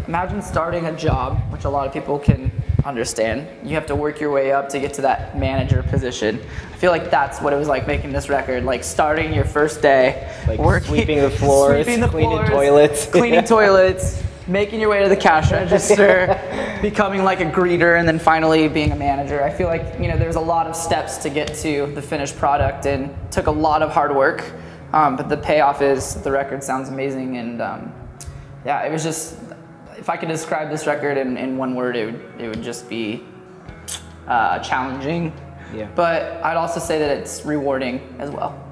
imagine starting a job, which a lot of people can understand. You have to work your way up to get to that manager position. I feel like that's what it was like making this record, like starting your first day, like sweeping the floors, cleaning toilets. Cleaning toilets, making your way to the cash register, becoming like a greeter, and then finally being a manager. I feel like, you know, there's a lot of steps to get to the finished product and took a lot of hard work, but the payoff is the record sounds amazing. And yeah, it was just, if I could describe this record in one word, it would just be challenging. Yeah. But I'd also say that it's rewarding as well.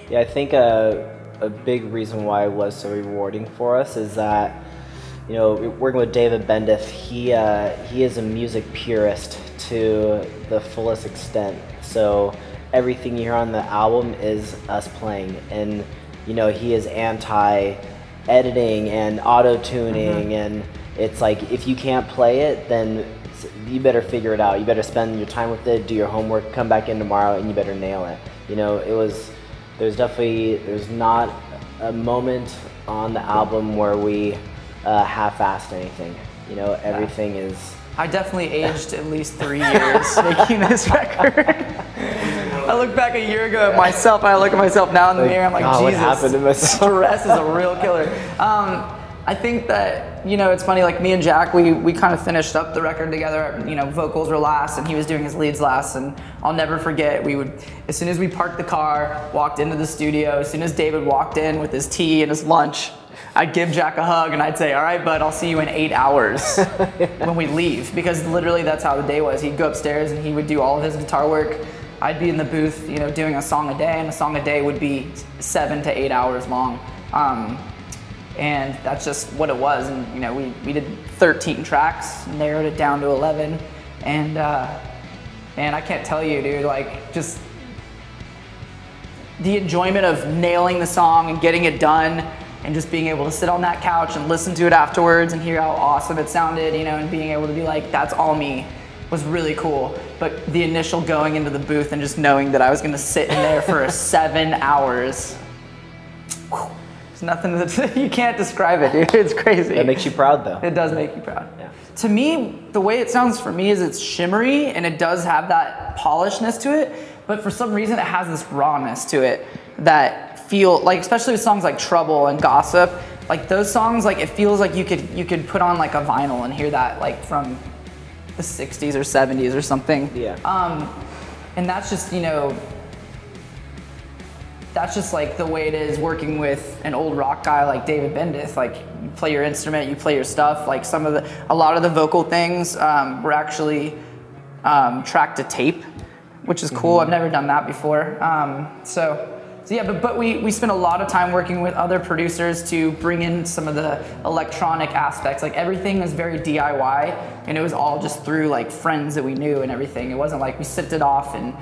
Yeah, I think a big reason why it was so rewarding for us is that, you know, working with David Bendeth, he is a music purist to the fullest extent. So everything you hear on the album is us playing, and you know, he is anti-editing and auto-tuning, and it's like, if you can't play it, then you better figure it out. You better spend your time with it, do your homework, come back in tomorrow, and you better nail it. You know, there's not a moment on the album where we half-assed anything. You know, everything is... I definitely aged at least 3 years making this record. I look back a year ago at myself, and I look at myself now in the mirror, I'm like, Jesus, what happened to myself? Stress is a real killer. I think that, you know, it's funny, like me and Jack, we kind of finished up the record together. You know, vocals were last and he was doing his leads last, and I'll never forget, we would, as soon as we parked the car, walked into the studio, as soon as David walked in with his tea and his lunch, I'd give Jack a hug and I'd say, all right, bud, I'll see you in 8 hours when we leave, because literally that's how the day was. He'd go upstairs and he would do all of his guitar work. I'd be in the booth, you know, doing a song a day, and a song a day would be 7 to 8 hours long. And that's just what it was. And you know, we did 13 tracks, narrowed it down to 11, and man, I can't tell you, dude, like, just the enjoyment of nailing the song and getting it done, and just being able to sit on that couch and listen to it afterwards and hear how awesome it sounded, you know, and being able to be like, that's all me, was really cool. But the initial going into the booth and just knowing that I was gonna sit in there for 7 hours, whew, it's nothing that, you can't describe it, dude. It's crazy. It makes you proud, though. It does make you proud. Yeah. To me, the way it sounds for me is it's shimmery, and it does have that polishedness to it, but for some reason it has this rawness to it that feel like, especially with songs like Trouble and Gossip, like those songs, like it feels like you could put on like a vinyl and hear that like from the 60s or 70s or something. Yeah. And that's just, you know, that's just like the way it is working with an old rock guy like David Bendeth. Like, you play your instrument, you play your stuff. Like a lot of the vocal things were actually tracked to tape, which is cool. I've never done that before. So yeah, but we spent a lot of time working with other producers to bring in some of the electronic aspects. Like, everything was very DIY, and it was all just through like friends that we knew and everything. It wasn't like we sipped it off and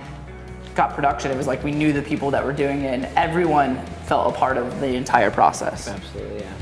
got production. It was like we knew the people that were doing it, and everyone felt a part of the entire process. Absolutely, yeah.